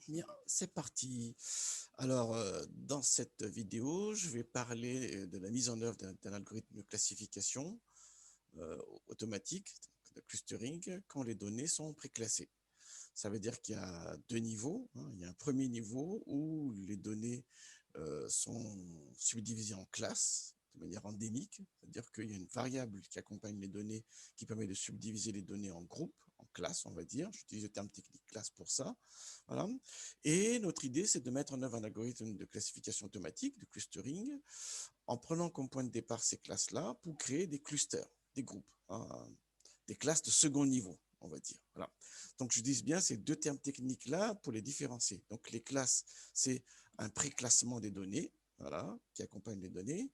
Bien, c'est parti. Alors, dans cette vidéo, je vais parler de la mise en œuvre d'un algorithme de classification automatique, de clustering, quand les données sont préclassées. Ça veut dire qu'il y a deux niveaux, hein. Il y a un premier niveau où les données sont subdivisées en classes de manière endémique, c'est-à-dire qu'il y a une variable qui accompagne les données qui permet de subdiviser les données en groupes, en classes, on va dire. J'utilise le terme technique classe pour ça. Voilà. Et notre idée, c'est de mettre en œuvre un algorithme de classification automatique, de clustering, en prenant comme point de départ ces classes-là pour créer des clusters, des groupes, hein, des classes de second niveau, on va dire. Voilà. Donc, je dis bien ces deux termes techniques-là pour les différencier. Donc, les classes, c'est un préclassement des données, voilà, qui accompagne les données.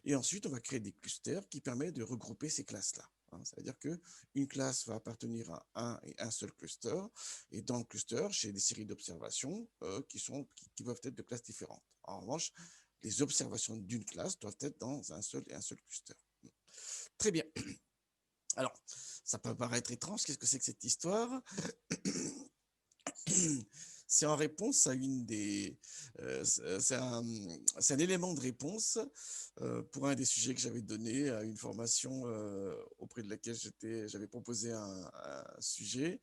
Et ensuite, on va créer des clusters qui permettent de regrouper ces classes-là. Hein. Ça veut dire qu'une classe va appartenir à un et un seul cluster. Et dans le cluster, j'ai des séries d'observations qui peuvent être de classes différentes. En revanche, les observations d'une classe doivent être dans un seul cluster. Très bien. Alors, ça peut paraître étrange, qu'est-ce que c'est que cette histoire? C'est en réponse à une des... c'est un élément de réponse pour un des sujets que j'avais donné à une formation auprès de laquelle j'avais proposé un sujet.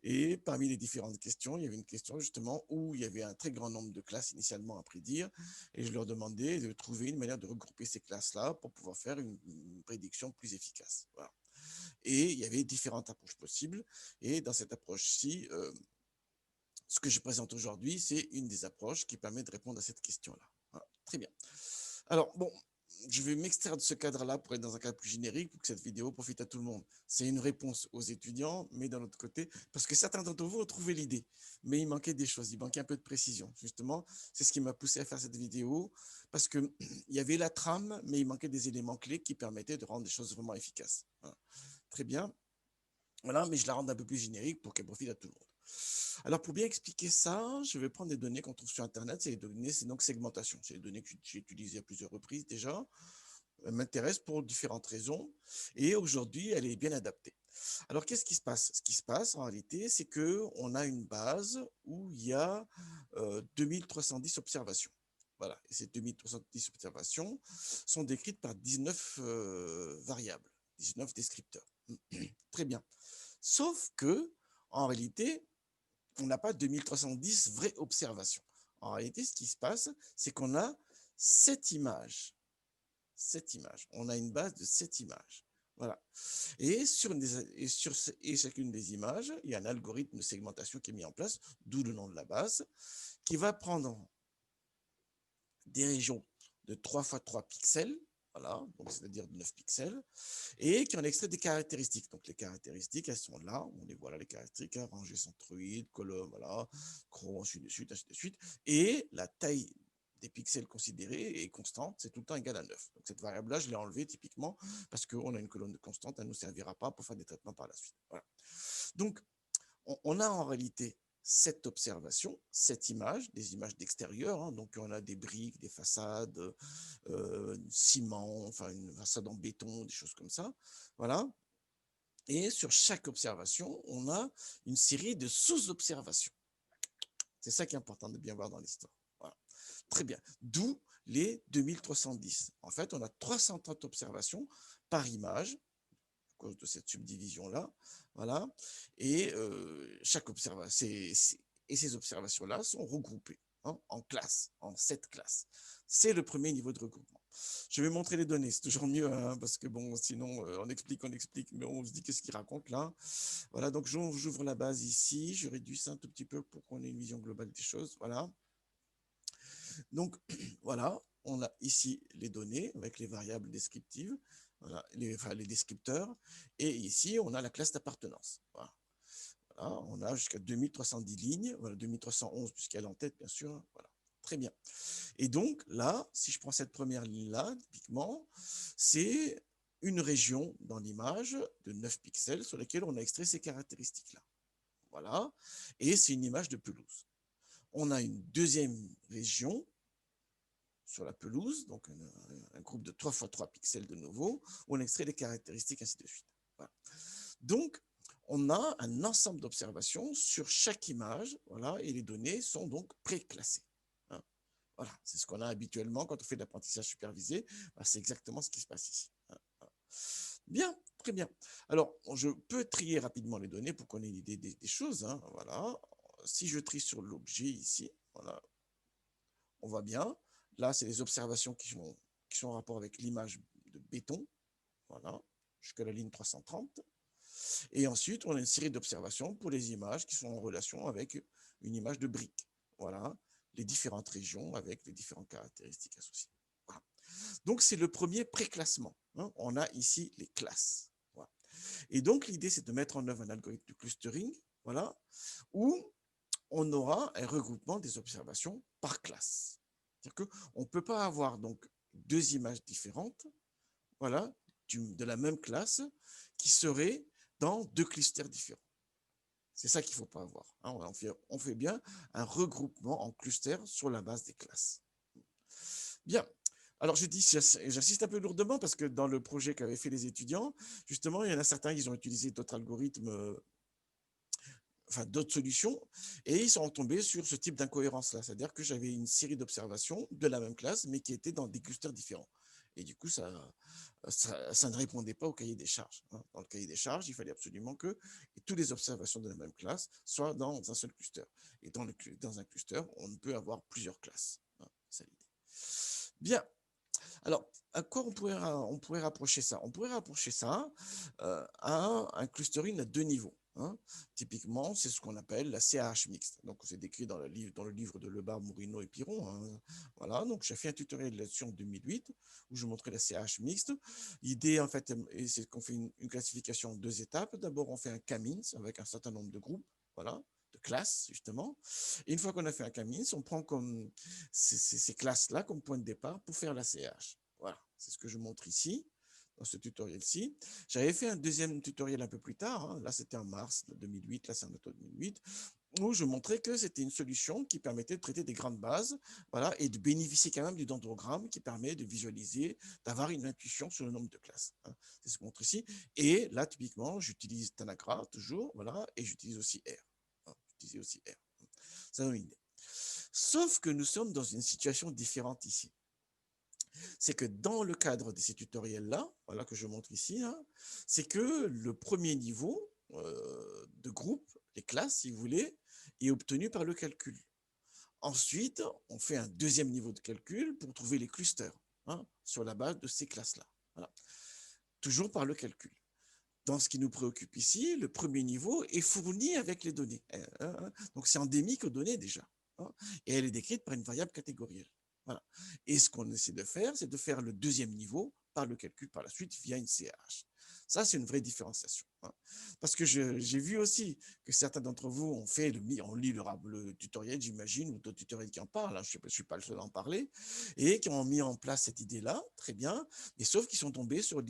Et parmi les différentes questions, il y avait une question justement où il y avait un très grand nombre de classes initialement à prédire. Et je leur demandais de trouver une manière de regrouper ces classes-là pour pouvoir faire une prédiction plus efficace. Voilà. Et il y avait différentes approches possibles. Et dans cette approche-ci, ce que je présente aujourd'hui, c'est une des approches qui permet de répondre à cette question-là. Voilà. Très bien. Alors, bon, je vais m'extraire de ce cadre-là pour être dans un cadre plus générique pour que cette vidéo profite à tout le monde. C'est une réponse aux étudiants, mais d'un autre côté, parce que certains d'entre vous ont trouvé l'idée, mais il manquait des choses, il manquait un peu de précision. Justement, c'est ce qui m'a poussé à faire cette vidéo, parce qu'il y avait la trame, mais il manquait des éléments clés qui permettaient de rendre les choses vraiment efficaces. Voilà. Très bien. Voilà, mais je la rends un peu plus générique pour qu'elle profite à tout le monde. Alors, pour bien expliquer ça, je vais prendre des données qu'on trouve sur Internet. C'est les données, c'est donc segmentation. C'est les données que j'ai utilisées à plusieurs reprises déjà. Elle m'intéresse pour différentes raisons. Et aujourd'hui, elle est bien adaptée. Alors, qu'est-ce qui se passe? Ce qui se passe, en réalité, c'est qu'on a une base où il y a 2310 observations. Voilà. Et ces 2310 observations sont décrites par 19 variables, 19 descripteurs. Très bien. Sauf que, en réalité, on n'a pas 2310 vraies observations. En réalité, ce qui se passe, c'est qu'on a 7 images. 7 images. On a une base de 7 images. Voilà. Et et chacune des images, il y a un algorithme de segmentation qui est mis en place, d'où le nom de la base, qui va prendre des régions de 3 x 3 pixels, voilà, donc c'est-à-dire de 9 pixels, et qui en extrait des caractéristiques. Donc les caractéristiques, elles sont là, on les voit là, les caractéristiques, hein, rangée centroïde, colonne, voilà, chrome, ainsi de suite, ainsi de suite. Et la taille des pixels considérés est constante, c'est tout le temps égal à 9. Donc cette variable-là, je l'ai enlevée typiquement parce qu'on a une colonne de constante, elle ne nous servira pas pour faire des traitements par la suite. Voilà. Donc, on a en réalité cette observation, cette image, des images d'extérieur, hein, donc on a des briques, des façades, ciment, enfin une façade en béton, des choses comme ça, voilà. Et sur chaque observation, on a une série de sous-observations. C'est ça qui est important de bien voir dans l'histoire. Voilà. Très bien. D'où les 2310. En fait, on a 330 observations par image, à cause de cette subdivision-là. Voilà. Et chaque observation, et ces observations-là sont regroupées, hein, en classes, en 7 classes. C'est le premier niveau de regroupement. Je vais montrer les données, c'est toujours mieux, hein, parce que bon, sinon on explique, mais on se dit qu'est-ce qu'il raconte là. Voilà, donc j'ouvre la base ici, je réduis ça un tout petit peu pour qu'on ait une vision globale des choses. Voilà. Donc voilà, on a ici les données avec les variables descriptives, voilà, les descripteurs, et ici on a la classe d'appartenance. Voilà. Voilà, on a jusqu'à 2310 lignes, voilà, 2311 puisqu'elle est en tête, bien sûr. Voilà. Très bien. Et donc là, si je prends cette première ligne-là, typiquement, c'est une région dans l'image de 9 pixels sur laquelle on a extrait ces caractéristiques-là. Voilà. Et c'est une image de pelouse. On a une deuxième région sur la pelouse, donc un groupe de 3 x 3 pixels de nouveau, où on extrait les caractéristiques, ainsi de suite. Voilà. Donc, on a un ensemble d'observations sur chaque image, voilà, et les données sont donc préclassées. Hein. Voilà, c'est ce qu'on a habituellement quand on fait de l'apprentissage supervisé. Ben, c'est exactement ce qui se passe ici. Hein. Bien, très bien. Alors, je peux trier rapidement les données pour qu'on ait une idée des choses. Hein. Voilà. Si je trie sur l'objet ici, voilà, on voit bien. Là, c'est les observations qui sont en rapport avec l'image de béton. Voilà, jusqu'à la ligne 330. Et ensuite, on a une série d'observations pour les images qui sont en relation avec une image de brique. Voilà, les différentes régions avec les différentes caractéristiques associées. Voilà. Donc, c'est le premier préclassement. Hein. On a ici les classes. Voilà. Et donc, l'idée, c'est de mettre en œuvre un algorithme de clustering, voilà, où on aura un regroupement des observations par classe. C'est-à-dire qu'on ne peut pas avoir donc deux images différentes, voilà, de la même classe, qui seraient dans deux clusters différents. C'est ça qu'il ne faut pas avoir. Hein. On fait bien un regroupement en clusters sur la base des classes. Bien. Alors, j'insiste un peu lourdement parce que dans le projet qu'avaient fait les étudiants, justement, il y en a certains qui ont utilisé d'autres algorithmes, enfin d'autres solutions, et ils sont tombés sur ce type d'incohérence-là. C'est-à-dire que j'avais une série d'observations de la même classe, mais qui étaient dans des clusters différents. Et du coup, ça ne répondait pas au cahier des charges. Hein. Dans le cahier des charges, il fallait absolument que toutes les observations de la même classe soient dans un seul cluster. Et dans un cluster, on ne peut avoir plusieurs classes. Hein. C'est l'idée. Bien. Alors, à quoi on pourrait rapprocher ça? On pourrait rapprocher ça à un clustering à deux niveaux. Hein. Typiquement, c'est ce qu'on appelle la CAH mixte. Donc, c'est décrit dans le livre de Lebar, Mourino et Piron. Hein. Voilà, donc j'ai fait un tutoriel là-dessus en 2008 où je montrais la CAH mixte. L'idée, en fait, c'est qu'on fait une classification en deux étapes. D'abord, on fait un K-means avec un certain nombre de groupes. Voilà, de classes, justement. Et une fois qu'on a fait un K-means, on prend comme ces classes-là comme point de départ pour faire la CH. Voilà, c'est ce que je montre ici, dans ce tutoriel-ci. J'avais fait un deuxième tutoriel un peu plus tard, hein. Là c'était en mars 2008, là c'est en octobre 2008, où je montrais que c'était une solution qui permettait de traiter des grandes bases, voilà, et de bénéficier quand même du dendrogramme qui permet de visualiser, d'avoir une intuition sur le nombre de classes. Hein. C'est ce que je montre ici. Et là, typiquement, j'utilise Tanagra toujours, voilà, et j'utilise aussi R. Hein, j'utilise aussi R. Ça donne une idée. Sauf que nous sommes dans une situation différente ici. C'est que dans le cadre de ces tutoriels-là, voilà que je montre ici, hein, c'est que le premier niveau de groupe, les classes, si vous voulez, est obtenu par le calcul. Ensuite, on fait un deuxième niveau de calcul pour trouver les clusters hein, sur la base de ces classes-là. Voilà. Toujours par le calcul. Dans ce qui nous préoccupe ici, le premier niveau est fourni avec les données. Donc, c'est endémique aux données déjà. Hein, et elle est décrite par une variable catégorielle. Voilà. Et ce qu'on essaie de faire, c'est de faire le deuxième niveau par le calcul par la suite via une CH. Ça, c'est une vraie différenciation. Hein. Parce que j'ai vu aussi que certains d'entre vous ont fait, on lit le tutoriel, j'imagine, ou d'autres tutoriels qui en parlent, hein, je ne suis pas le seul à en parler, et qui ont mis en place cette idée-là, très bien, mais sauf qu'ils sont tombés sur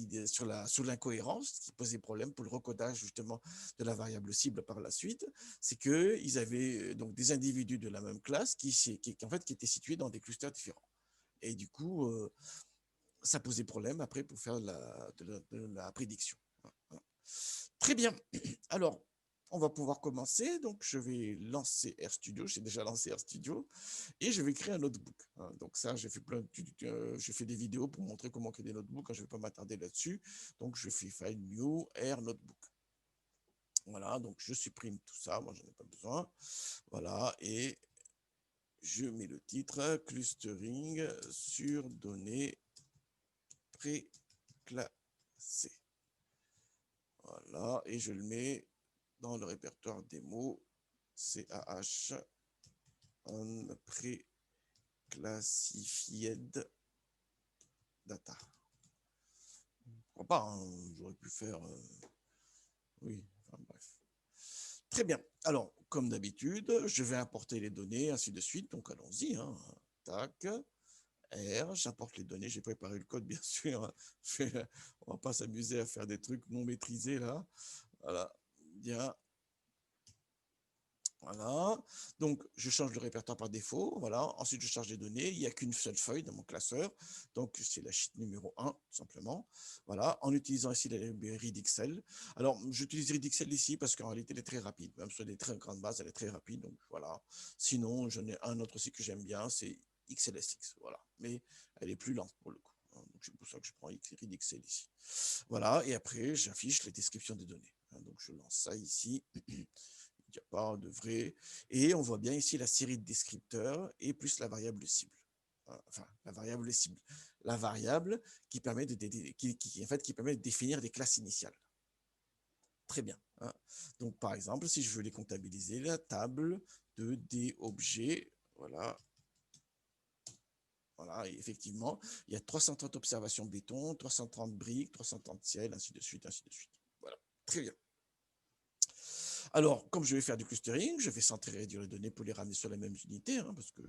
l'incohérence qui posait problème pour le recodage justement de la variable cible par la suite, c'est qu'ils avaient donc des individus de la même classe en fait, qui étaient situés dans des clusters différents. Et du coup, ça posait problème après pour faire de la prédiction. Voilà. Très bien. Alors, on va pouvoir commencer. Donc, je vais lancer RStudio. J'ai déjà lancé RStudio. Et je vais créer un notebook. Hein. Donc, ça, j'ai fait des vidéos pour montrer comment créer des notebooks. Hein. Je ne vais pas m'attarder là-dessus. Donc, je fais File New, R Notebook. Voilà. Donc, je supprime tout ça. Moi, je n'en ai pas besoin. Voilà. Et je mets le titre Clustering sur données préclassées. Voilà, et je le mets dans le répertoire des mots CAH on pre-classified data. Pourquoi pas, hein, j'aurais pu faire... oui, enfin bref. Très bien. Alors, comme d'habitude, je vais importer les données, ainsi de suite. Donc, allons-y. Hein. Tac. R, j'importe les données. J'ai préparé le code, bien sûr. On va pas s'amuser à faire des trucs non maîtrisés, là. Voilà. Bien. Voilà, donc je change le répertoire par défaut, voilà. Ensuite, je charge les données. Il n'y a qu'une seule feuille dans mon classeur, donc c'est la sheet numéro 1, tout simplement. Voilà, en utilisant ici la librairie d'Excel. Alors, j'utilise Readexcel ici parce qu'en réalité, elle est très rapide. Même sur des très grandes bases, elle est très rapide, donc voilà. Sinon, j'en ai un autre aussi que j'aime bien, c'est XLSX, voilà. Mais elle est plus lente pour le coup, hein. Donc c'est pour ça que je prends Readexel ici. Voilà, et après, j'affiche les descriptions des données, hein. Donc je lance ça ici. Il n'y a pas de vrai. Et on voit bien ici la série de descripteurs et plus la variable cible. Enfin, la variable cible. La variable qui permet en fait, qui permet de définir des classes initiales. Très bien, hein. Donc, par exemple, si je veux les comptabiliser, la table de D objets, voilà. Voilà, et effectivement, il y a 330 observations béton, 330 briques, 330 ciels, ainsi de suite, ainsi de suite. Voilà, très bien. Alors, comme je vais faire du clustering, je vais centrer et réduire les données pour les ramener sur la même unité, hein, parce que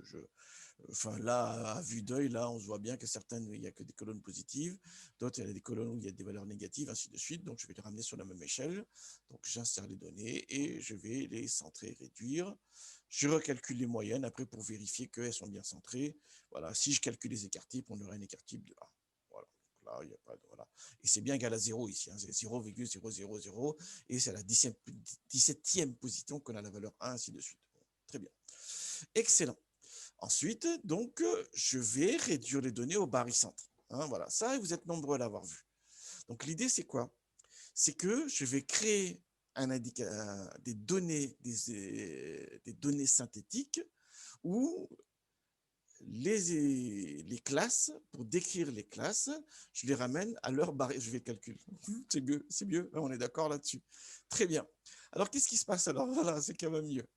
enfin là, à vue d'œil, là, on se voit bien que certaines, il n'y a que des colonnes positives, d'autres, il y a des colonnes où il y a des valeurs négatives, ainsi de suite. Donc, je vais les ramener sur la même échelle. Donc, j'insère les données et je vais les centrer et réduire. Je recalcule les moyennes après pour vérifier qu'elles sont bien centrées. Voilà, si je calcule les écarts types, on aura un écart type de A. Voilà. Là, il n'y a pas de, voilà. Et c'est bien égal à 0 ici, hein, c'est 0,000, et c'est à la 17e position qu'on a la valeur 1, ainsi de suite. Bon, très bien. Excellent. Ensuite, donc, je vais réduire les données au barycentre, hein, voilà, ça, vous êtes nombreux à l'avoir vu. Donc, l'idée, c'est quoi? C'est que je vais créer des données synthétiques où les classes, pour décrire les classes, je les ramène à leur barre, je vais calculer. C'est mieux, on est d'accord là-dessus. Très bien. Alors, qu'est-ce qui se passe alors? Voilà, c'est quand même mieux.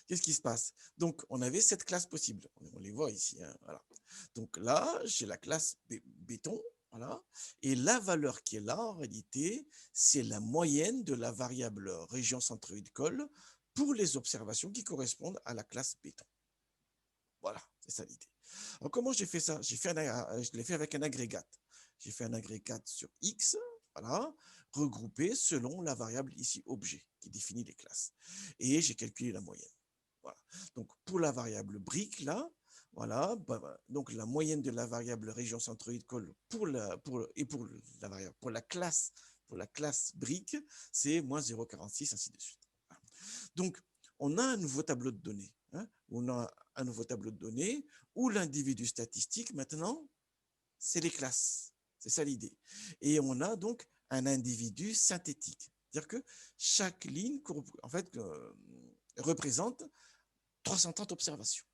Qu'est-ce qui se passe? Donc, on avait 7 classes possibles. On les voit ici, hein, voilà. Donc là, j'ai la classe béton, voilà. Et la valeur qui est là, en réalité, c'est la moyenne de la variable région centroïde-colle pour les observations qui correspondent à la classe béton. Voilà, c'est ça l'idée. Alors, comment j'ai fait ça? Je l'ai fait avec un agrégat. J'ai fait un agrégat sur X, voilà, regroupé selon la variable ici objet qui définit les classes. Et j'ai calculé la moyenne. Voilà. Donc, pour la variable brique, là, voilà, donc la moyenne de la variable région centroïde colle pour pour la classe brique, c'est moins 0,46, ainsi de suite. Voilà. Donc, on a un nouveau tableau de données, hein, on a un nouveau tableau de données où l'individu statistique, maintenant, c'est les classes. C'est ça l'idée. Et on a donc un individu synthétique. C'est-à-dire que chaque ligne, en fait, représente 330 observations.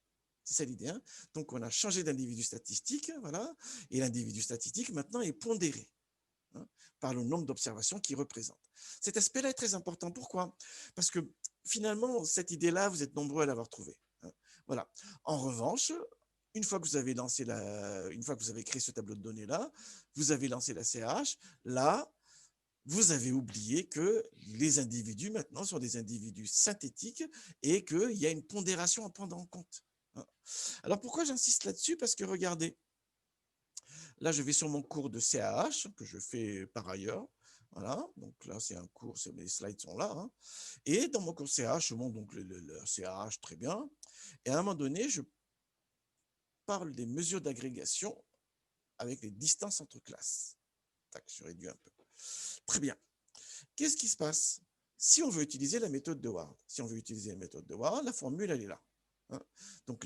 C'est ça l'idée, hein. Donc, on a changé d'individu statistique, voilà, et l'individu statistique, maintenant, est pondéré, hein, par le nombre d'observations qu'il représente. Cet aspect-là est très important. Pourquoi? Parce que, finalement, cette idée-là, vous êtes nombreux à l'avoir trouvée, hein. Voilà. En revanche, une fois que vous avez créé ce tableau de données-là, vous avez lancé la CH, là, vous avez oublié que les individus, maintenant, sont des individus synthétiques et qu'il y a une pondération à prendre en compte, hein. Alors, pourquoi j'insiste là-dessus? Parce que, regardez, là, je vais sur mon cours de CAH, que je fais par ailleurs. Voilà, donc là, c'est un cours, les slides sont là, hein. Et dans mon cours CAH, je montre donc le CAH très bien. Et à un moment donné, je parle des mesures d'agrégation avec les distances entre classes. Tac, je réduis un peu. Très bien. Qu'est-ce qui se passe? Si on veut utiliser la méthode de Ward, la formule, elle est là, hein. Donc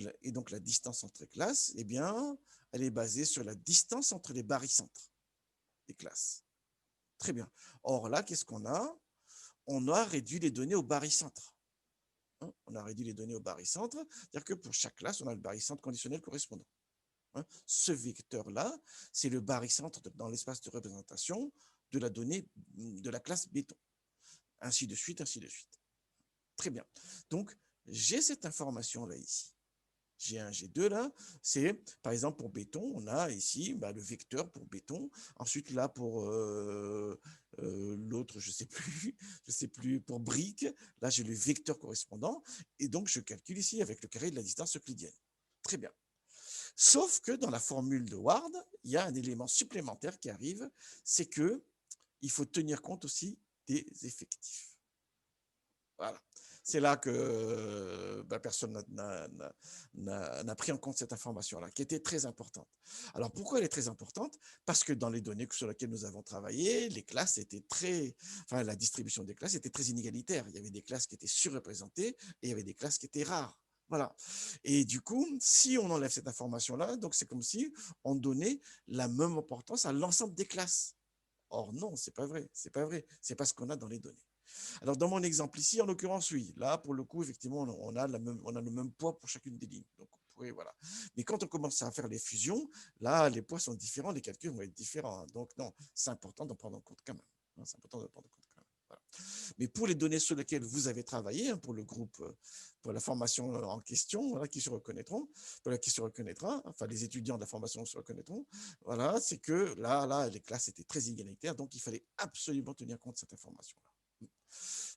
la distance entre classes, eh bien, elle est basée sur la distance entre les barycentres des classes. Très bien. Or là, qu'est-ce qu'on a? On a réduit les données au barycentre, hein. On a réduit les données au barycentre, c'est-à-dire que pour chaque classe, on a le barycentre conditionnel correspondant, hein. Ce vecteur-là, c'est le barycentre dans l'espace de représentation de la donnée de la classe béton. Ainsi de suite, ainsi de suite. Très bien. Donc, j'ai cette information-là ici. G1, G2 là, c'est par exemple pour béton, on a ici le vecteur pour béton. Ensuite là pour l'autre, je sais plus pour brique. Là j'ai le vecteur correspondant et donc je calcule ici avec le carré de la distance euclidienne. Très bien. Sauf que dans la formule de Ward, il y a un élément supplémentaire qui arrive, c'est que il faut tenir compte aussi des effectifs. Voilà. c'est là que personne n'a pris en compte cette information-là, qui était très importante. Alors, pourquoi elle est très importante? Parce que dans les données sur lesquelles nous avons travaillé, les classes étaient enfin, la distribution des classes était très inégalitaire. Il y avait des classes qui étaient surreprésentées et il y avait des classes qui étaient rares. Voilà. Et du coup, si on enlève cette information-là, donc c'est comme si on donnait la même importance à l'ensemble des classes. Or, non, c'est pas vrai. C'est pas vrai. C'est pas ce qu'on a dans les données. Alors, dans mon exemple ici, en l'occurrence, oui. Là, pour le coup, effectivement, on a le même poids pour chacune des lignes. Donc, voilà. Mais quand on commence à faire les fusions, là, les poids sont différents, les calculs vont être différents. Donc, non, c'est important d'en prendre en compte quand même. C'est important de prendre en compte quand même. Voilà. Mais pour les données sur lesquelles vous avez travaillé, hein, pour le groupe, pour la formation en question, voilà, qui se reconnaîtront, qui se reconnaîtra, enfin les étudiants de la formation se reconnaîtront, voilà, c'est que là, les classes étaient très inégalitaires, donc il fallait absolument tenir compte de cette information-là.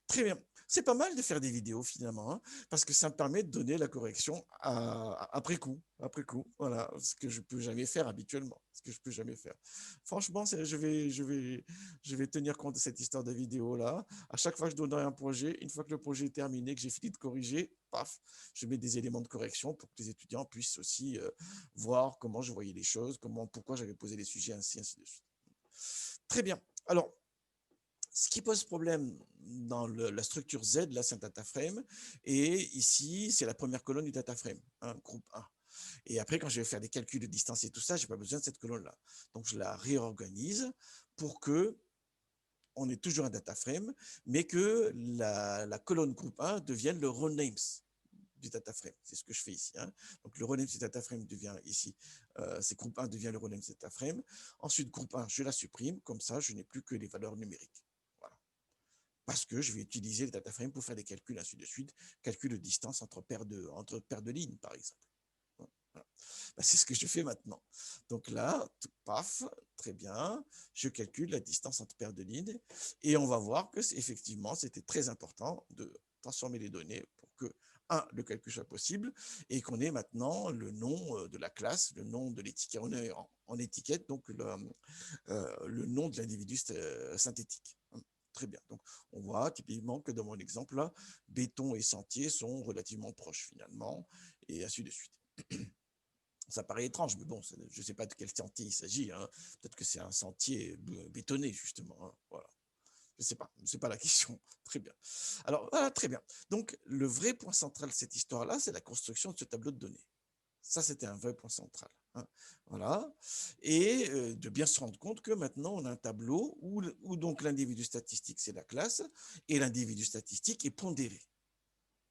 Très bien. C'est pas mal de faire des vidéos finalement, hein, parce que ça me permet de donner la correction après coup. Après coup, voilà, ce que je peux jamais faire habituellement, ce que je peux jamais faire. Franchement, je vais tenir compte de cette histoire de vidéo là. À chaque fois que je donnerai un projet, une fois que le projet est terminé, que j'ai fini de corriger, paf, je mets des éléments de correction pour que les étudiants puissent aussi voir comment je voyais les choses, pourquoi j'avais posé les sujets, ainsi de suite. Très bien. Alors, ce qui pose problème dans la structure Z, là, c'est un data frame. Et ici, c'est la première colonne du data frame, hein, groupe 1. Et après, quand je vais faire des calculs de distance et tout ça, je n'ai pas besoin de cette colonne-là. Donc, je la réorganise pour que on ait toujours un data frame, mais que la colonne groupe 1 devienne le row names du data frame. C'est ce que je fais ici. Hein. Donc, le row names du data frame devient ici, c'est groupe 1 devient le row names du data frame. Ensuite, groupe 1, je la supprime. Comme ça, je n'ai plus que les valeurs numériques. Voilà. Parce que je vais utiliser le data frame pour faire des calculs, ainsi de suite, calcul de distance entre paires de lignes, par exemple. Voilà. C'est ce que je fais maintenant. Donc là, paf, très bien, je calcule la distance entre paires de lignes et on va voir que effectivement, c'était très important de transformer les données pour que, le calcul soit possible et qu'on ait maintenant le nom de la classe, le nom de l'étiquette, on est en étiquette, donc le nom de l'individu synthétique. Très bien. Donc, on voit typiquement que dans mon exemple là, béton et sentier sont relativement proches finalement, et ainsi de suite. Ça paraît étrange, mais bon, je ne sais pas de quel sentier il s'agit. Hein. Peut-être que c'est un sentier bétonné, justement. Hein. Voilà. Je ne sais pas, ce n'est pas la question. Très bien. Alors, voilà, très bien. Donc, le vrai point central de cette histoire-là, c'est la construction de ce tableau de données. Ça, c'était un vrai point central. Hein. Voilà. Et de bien se rendre compte que maintenant, on a un tableau où donc l'individu statistique, c'est la classe, et l'individu statistique est pondéré.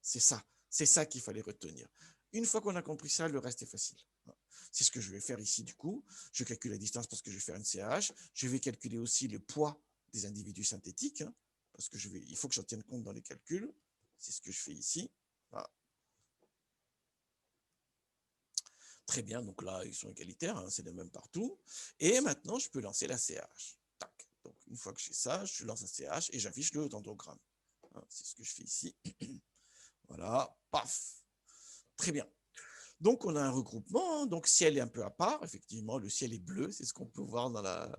C'est ça. C'est ça qu'il fallait retenir. Une fois qu'on a compris ça, le reste est facile. C'est ce que je vais faire ici, du coup. Je calcule la distance parce que je vais faire une CH. Je vais calculer aussi le poids des individus synthétiques, hein, parce que il faut que j'en tienne compte dans les calculs. C'est ce que je fais ici. Voilà. Très bien, donc là, ils sont égalitaires, hein, c'est les mêmes partout. Et maintenant, je peux lancer la CH. Tac. Donc, une fois que j'ai ça, je lance la CH et j'affiche le dendrogramme. Hein, c'est ce que je fais ici. Voilà, paf. Très bien. Donc, on a un regroupement. Donc, ciel est un peu à part. Effectivement, le ciel est bleu. C'est ce qu'on peut voir dans la.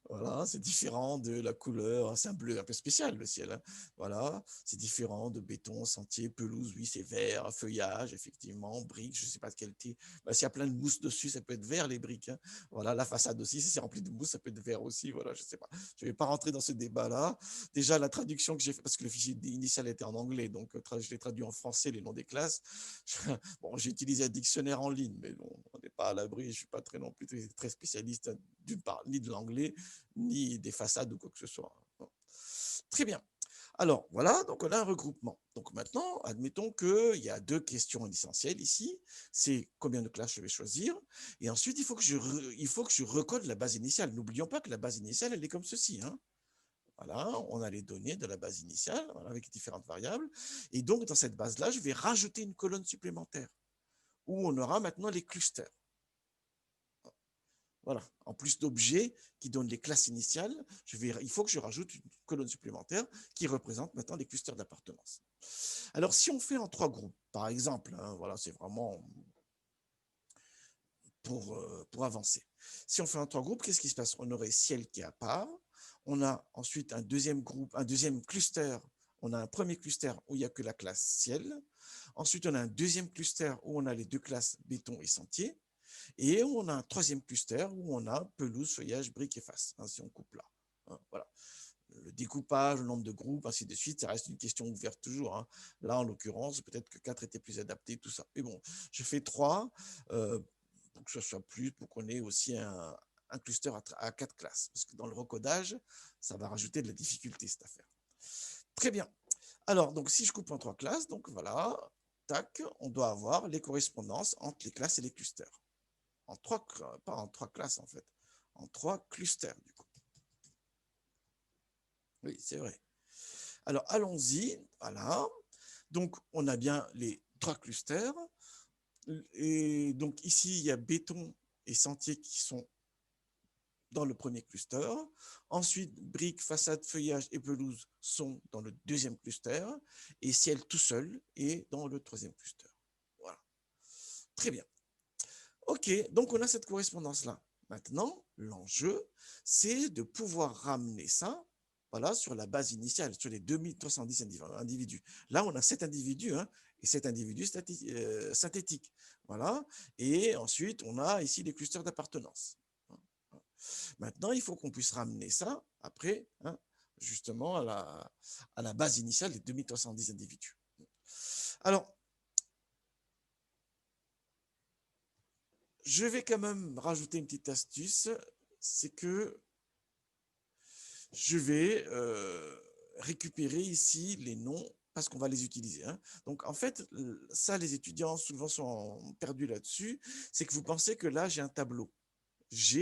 Voilà, c'est différent de la couleur. C'est un bleu un peu spécial, le ciel. Hein. Voilà, c'est différent de béton, sentier, pelouse. Oui, c'est vert. Feuillage, effectivement. Briques, je ne sais pas de quelle thé. S'il y a plein de mousse dessus, ça peut être vert, les briques. Hein. Voilà, la façade aussi, si c'est rempli de mousse, ça peut être vert aussi. Voilà, je ne sais pas. Je ne vais pas rentrer dans ce débat-là. Déjà, la traduction que j'ai faite, parce que le fichier initial était en anglais, donc je l'ai traduit en français, les noms des classes. Bon, j'ai utilisé un dictionnaire en ligne, mais bon, on n'est pas à l'abri. Je ne suis pas très non plus très spécialiste d'une part, ni de l'anglais, ni des façades ou quoi que ce soit. Bon. Très bien. Alors, voilà, donc on a un regroupement. Donc maintenant, admettons qu'il y a deux questions essentielles ici. C'est combien de classes je vais choisir. Et ensuite, il faut que je recode la base initiale. N'oublions pas que la base initiale, elle est comme ceci. Hein. Voilà, on a les données de la base initiale voilà, avec différentes variables. Et donc, dans cette base-là, je vais rajouter une colonne supplémentaire où on aura maintenant les clusters. Voilà, en plus d'objets qui donnent les classes initiales, il faut que je rajoute une colonne supplémentaire qui représente maintenant les clusters d'appartenance. Alors, si on fait en trois groupes, par exemple, hein, voilà, c'est vraiment pour avancer. Si on fait en trois groupes, qu'est-ce qui se passe? On aurait ciel qui est à part, on a ensuite un deuxième groupe, un deuxième cluster On a un premier cluster où il n'y a que la classe ciel. Ensuite, on a un deuxième cluster où on a les deux classes béton et sentier. Et on a un troisième cluster où on a pelouse, feuillage, briques et face, hein, si on coupe là. Hein, voilà. Le découpage, le nombre de groupes, ainsi de suite, ça reste une question ouverte toujours. Hein. Là, en l'occurrence, peut-être que 4 étaient plus adaptés, tout ça. Mais bon, je fais 3 pour que ce soit plus, pour qu'on ait aussi un cluster à 4 classes. Parce que dans le recodage, ça va rajouter de la difficulté, cette affaire. Très bien. Alors, donc, si je coupe en 3 classes, donc voilà, tac, on doit avoir les correspondances entre les classes et les clusters. Pas en 3 classes, en fait, en 3 clusters, du coup. Oui, c'est vrai. Alors, allons-y. Voilà. Donc, on a bien les 3 clusters. Et donc, ici, il y a béton et sentier qui sont dans le premier cluster. Ensuite, briques, façades, feuillage et pelouse sont dans le deuxième cluster. Et ciel tout seul est dans le troisième cluster. Voilà. Très bien. OK, donc on a cette correspondance-là. Maintenant, l'enjeu, c'est de pouvoir ramener ça, voilà, sur la base initiale, sur les 2310 individus. Là, on a 7 individus, hein, et 7 individus synthétiques. Voilà. Et ensuite, on a ici les clusters d'appartenance. Maintenant, il faut qu'on puisse ramener ça, après, hein, justement, à la base initiale des 2310 individus. Alors, je vais quand même rajouter une petite astuce, c'est que je vais récupérer ici les noms parce qu'on va les utiliser. Hein. Donc, en fait, ça, les étudiants souvent sont perdus là-dessus. C'est que vous pensez que là, j'ai un tableau.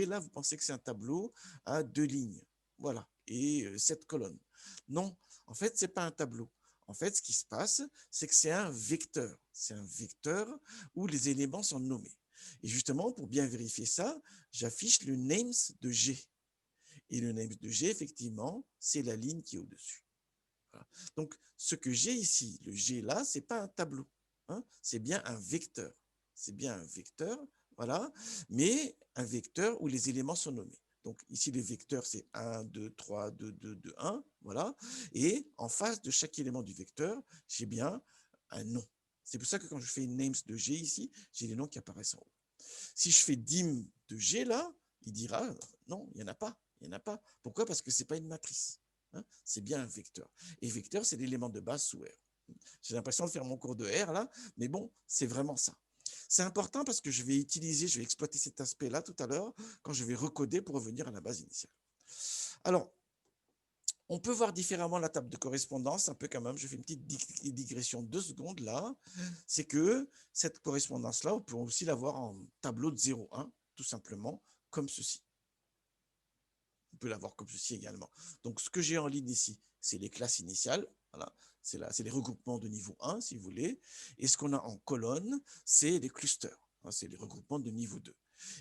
Là, vous pensez que c'est un tableau à 2 lignes. Voilà. Et 7 colonnes. Non, en fait, ce n'est pas un tableau. En fait, ce qui se passe, c'est que c'est un vecteur. C'est un vecteur où les éléments sont nommés. Et justement, pour bien vérifier ça, j'affiche le names de G. Et le names de G, effectivement, c'est la ligne qui est au-dessus. Voilà. Donc, ce que j'ai ici, le G là, ce n'est pas un tableau. Hein, c'est bien un vecteur. C'est bien un vecteur, voilà, mais un vecteur où les éléments sont nommés. Donc, ici, les vecteurs, c'est 1, 2, 3, 2, 2, 2, 1, voilà. Et en face de chaque élément du vecteur, j'ai bien un nom. C'est pour ça que quand je fais une names de G ici, j'ai les noms qui apparaissent en haut. Si je fais dim de G là, il dira non, il n'y en a pas. Il n'y en a pas. Pourquoi? Parce que ce n'est pas une matrice. Hein, c'est bien un vecteur. Et vecteur, c'est l'élément de base sous R. J'ai l'impression de faire mon cours de R là, mais bon, c'est vraiment ça. C'est important parce que je vais exploiter cet aspect-là tout à l'heure quand je vais recoder pour revenir à la base initiale. Alors, on peut voir différemment la table de correspondance, un peu quand même, je fais une petite digression de 2 secondes là, c'est que cette correspondance-là, on peut aussi la voir en tableau de 0,1, tout simplement, comme ceci. On peut l'avoir comme ceci également. Donc, ce que j'ai en ligne ici, c'est les classes initiales, voilà, c'est les regroupements de niveau 1, si vous voulez, et ce qu'on a en colonne, c'est les clusters, hein, c'est les regroupements de niveau 2.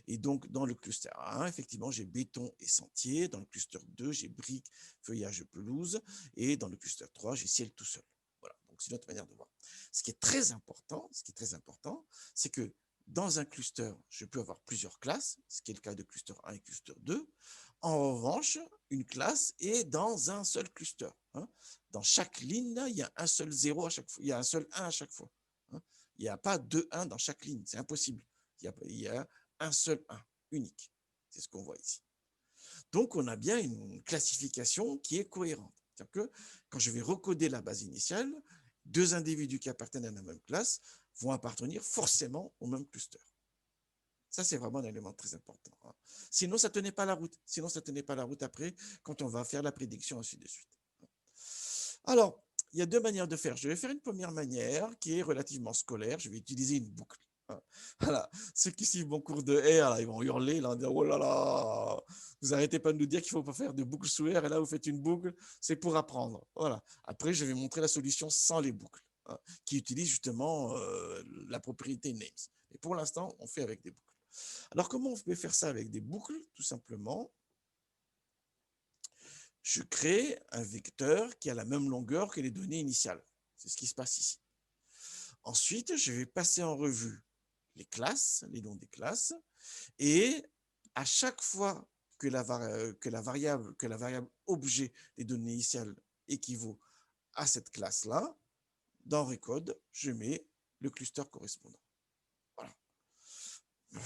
Et donc, dans le cluster 1, effectivement, j'ai béton et sentier. Dans le cluster 2, j'ai briques, feuillage et pelouse. Et dans le cluster 3, j'ai ciel tout seul. Voilà, donc c'est notre manière de voir. Ce qui est très important, c'est que dans un cluster, je peux avoir plusieurs classes, ce qui est le cas de cluster 1 et cluster 2. En revanche, une classe est dans un seul cluster. Hein. Dans chaque ligne, là, il y a un seul 0 à chaque fois. Il y a un seul 1 à chaque fois. Hein. Il n'y a pas deux 1 dans chaque ligne. C'est impossible. Il y a un seul 1 unique. C'est ce qu'on voit ici. Donc, on a bien une classification qui est cohérente. C'est-à-dire que quand je vais recoder la base initiale, 2 individus qui appartiennent à la même classe vont appartenir forcément au même cluster. Ça, c'est vraiment un élément très important. Hein. Sinon, ça ne tenait pas la route. Sinon, ça ne tenait pas la route après quand on va faire la prédiction, ainsi de suite. Alors, il y a 2 manières de faire. Je vais faire une première manière qui est relativement scolaire. Je vais utiliser une boucle. Voilà. Ceux qui suivent mon cours de R, là, ils vont hurler, là, en disant, oh là là, vous n'arrêtez pas de nous dire qu'il ne faut pas faire de boucle sous R, et là, vous faites une boucle, c'est pour apprendre. Voilà. Après, je vais montrer la solution sans les boucles, hein, qui utilise justement la propriété names. Et pour l'instant, on fait avec des boucles. Alors, comment on peut faire ça avec des boucles? Tout simplement, je crée un vecteur qui a la même longueur que les données initiales. C'est ce qui se passe ici. Ensuite, je vais passer en revue les classes, les noms des classes, et à chaque fois que la variable objet des données initiales équivaut à cette classe-là, dans Recode, je mets le cluster correspondant. Voilà.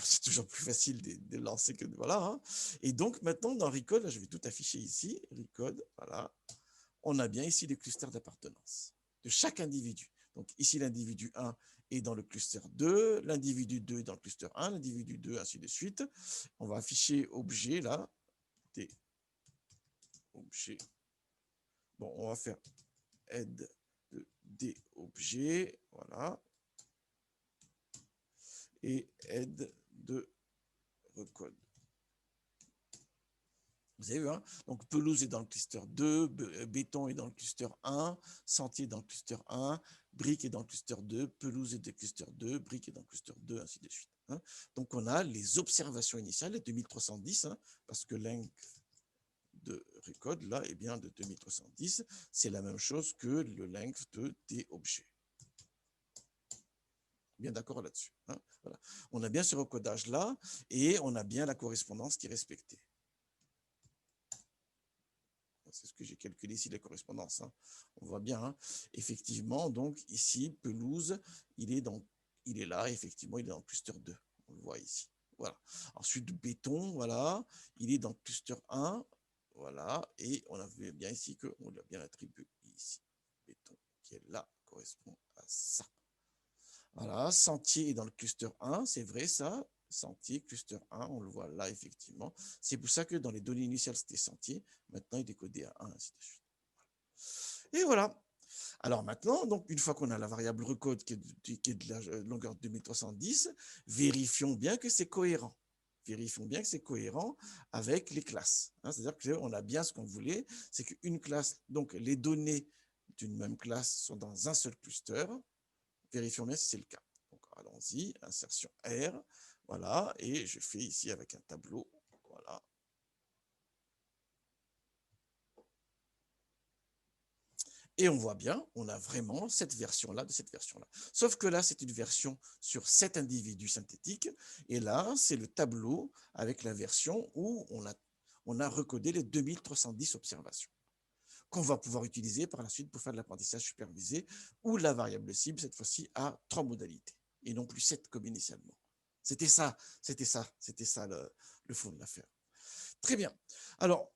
C'est toujours plus facile de lancer que de... Voilà. Hein. Et donc, maintenant, dans Recode, là, je vais tout afficher ici. Recode, voilà. On a bien ici les clusters d'appartenance de chaque individu. Donc, ici, l'individu 1 est dans le cluster 2, l'individu 2 est dans le cluster 1, l'individu 2, ainsi de suite. On va afficher objet, là. T. Objet. Bon, on va faire aide de D objet, voilà. Et aide de recode. Vous avez vu, hein? Donc pelouse est dans le cluster 2, béton est dans le cluster 1, sentier est dans le cluster 1, brique est dans le cluster 2, pelouse est dans le cluster 2, brique est dans le cluster 2, ainsi de suite. Hein? Donc on a les observations initiales, les 2310, hein, parce que length de recode, là, est bien de 2310. C'est la même chose que le length de T objet. Bien d'accord là-dessus. Hein? Voilà. On a bien ce recodage-là et on a bien la correspondance qui est respectée. C'est ce que j'ai calculé ici, la correspondance. Hein. On voit bien, hein. Effectivement, donc ici, pelouse, il est là, effectivement, il est dans le cluster 2. On le voit ici. Voilà. Ensuite, béton, voilà, il est dans le cluster 1. Voilà, et on a vu bien ici qu'on l'a bien attribué ici. Béton qui est là correspond à ça. Voilà, sentier est dans le cluster 1, c'est vrai ça. Sentier, cluster 1, on le voit là effectivement. C'est pour ça que dans les données initiales, c'était sentier. Maintenant, il est décodé à 1, ainsi de suite. Et voilà. Alors maintenant, donc, une fois qu'on a la variable recode qui est de la longueur de 2310, vérifions bien que c'est cohérent. Vérifions bien que c'est cohérent avec les classes. Hein, c'est-à-dire qu'on a bien ce qu'on voulait, c'est qu'une classe, donc les données d'une même classe sont dans un seul cluster. Vérifions bien si c'est le cas. Donc, allons-y, insertion R, voilà, et je fais ici avec un tableau, voilà. Et on voit bien, on a vraiment cette version-là de cette version-là. Sauf que là, c'est une version sur 7 individus synthétiques, et là, c'est le tableau avec la version où on a recodé les 2310 observations qu'on va pouvoir utiliser par la suite pour faire de l'apprentissage supervisé, où la variable cible, cette fois-ci, a 3 modalités, et non plus 7 comme initialement. C'était ça le fond de l'affaire. Très bien. Alors,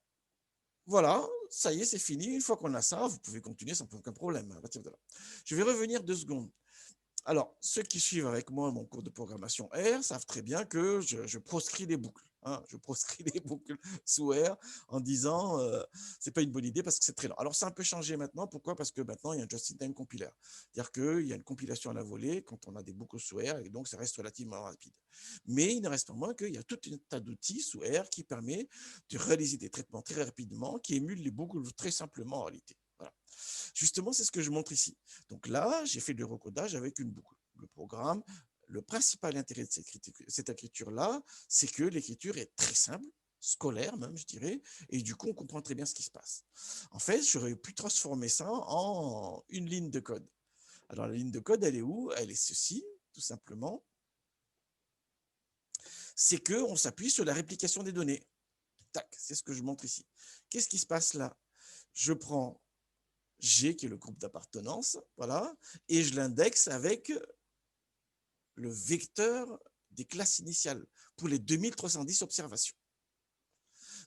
voilà, ça y est, c'est fini. Une fois qu'on a ça, vous pouvez continuer sans aucun problème à partir de là. Je vais revenir 2 secondes. Alors, ceux qui suivent avec moi mon cours de programmation R savent très bien que je proscris les boucles. Hein, je proscris les boucles sous R en disant c'est pas une bonne idée parce que c'est très lent. Alors, ça a un peu changé maintenant. Pourquoi? Parce que maintenant, il y a un just-in-time compiler. C'est-à-dire qu'il y a une compilation à la volée quand on a des boucles sous R et donc ça reste relativement rapide. Mais il ne reste pas moins qu'il y a tout un tas d'outils sous R qui permet de réaliser des traitements très rapidement, qui émulent les boucles très simplement en réalité. Voilà. Justement, c'est ce que je montre ici. Donc là, j'ai fait le recodage avec une boucle. Le programme, le principal intérêt de cette écriture-là, c'est que l'écriture est très simple, scolaire même, je dirais, et du coup, on comprend très bien ce qui se passe. En fait, j'aurais pu transformer ça en une ligne de code. Alors, la ligne de code, elle est où? Elle est ceci, tout simplement. C'est qu'on s'appuie sur la réplication des données. Tac, c'est ce que je montre ici. Qu'est-ce qui se passe là? Je prends G, qui est le groupe d'appartenance, voilà, et je l'indexe avec le vecteur des classes initiales pour les 2310 observations.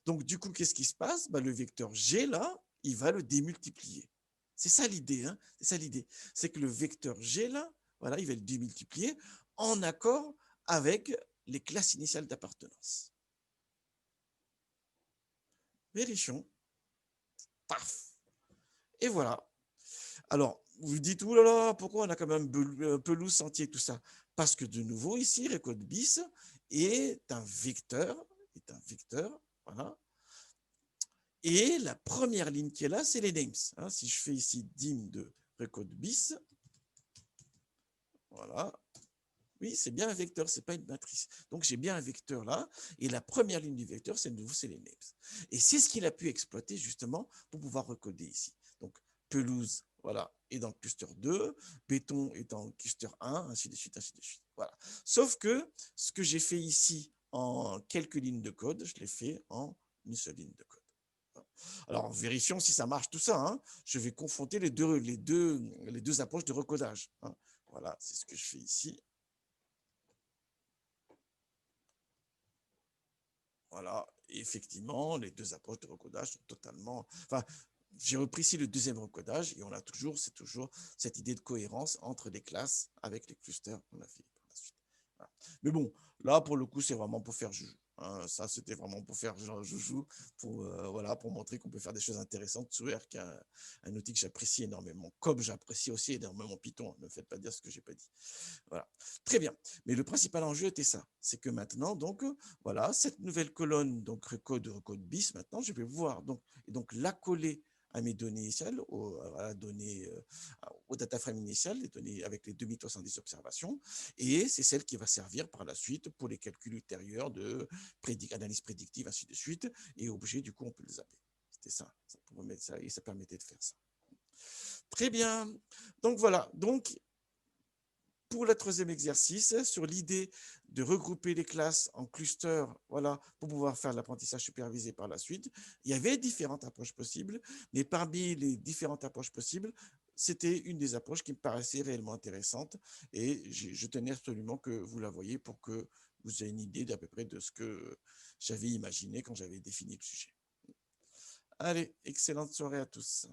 Donc, du coup, qu'est-ce qui se passe? Le vecteur G, là, il va le démultiplier. C'est ça l'idée, hein, c'est ça l'idée. C'est que le vecteur G, là, voilà, il va le démultiplier en accord avec les classes initiales d'appartenance. Vérifions. Paf. Et voilà. Alors, vous vous dites, oulala, pourquoi on a quand même pelouse, sentier, tout ça? Parce que de nouveau, ici, Recode bis est un vecteur, voilà. Et la première ligne qui est là, c'est les names. Hein, si je fais ici dim de Recode bis, voilà. Oui, c'est bien un vecteur, c'est pas une matrice. Donc, j'ai bien un vecteur là, et la première ligne du vecteur, c'est de nouveau, c'est les names. Et c'est ce qu'il a pu exploiter, justement, pour pouvoir recoder ici. Donc, pelouse, voilà, est dans le cluster 2, béton est dans le cluster 1, ainsi de suite, ainsi de suite. Voilà. Sauf que ce que j'ai fait ici en quelques lignes de code, je l'ai fait en une seule ligne de code. Alors, vérifions si ça marche tout ça, hein. Je vais confronter les deux approches de recodage, hein. Voilà, c'est ce que je fais ici. Voilà, et effectivement, les deux approches de recodage sont totalement. Enfin, j'ai repris ici le deuxième recodage et on a toujours, c'est toujours cette idée de cohérence entre les classes avec les clusters qu'on a fait par la suite. Voilà. Mais bon, là, pour le coup, c'est vraiment pour faire joujou, hein. Ça, c'était vraiment pour faire genre joujou, voilà, pour montrer qu'on peut faire des choses intéressantes sur R, qui est un outil que j'apprécie énormément, comme j'apprécie aussi énormément Python. Ne me faites pas dire ce que j'ai pas dit. Voilà. Très bien. Mais le principal enjeu était ça. C'est que maintenant, donc, voilà, cette nouvelle colonne, donc recode bis, maintenant, je vais pouvoir donc la coller à mes données initiales, au data frame initial, les données avec les 2070 observations, et c'est celle qui va servir par la suite pour les calculs ultérieurs de analyse prédictive, ainsi de suite, et objet, du coup, on peut le zapper. C'était ça pouvait mettre ça, et ça permettait de faire ça. Très bien. Donc voilà. Donc pour le troisième exercice, sur l'idée de regrouper les classes en clusters, voilà, pour pouvoir faire l'apprentissage supervisé par la suite, il y avait différentes approches possibles, mais parmi les différentes approches possibles, c'était une des approches qui me paraissait réellement intéressante et je tenais absolument que vous la voyiez pour que vous ayez une idée d'à peu près de ce que j'avais imaginé quand j'avais défini le sujet. Allez, excellente soirée à tous.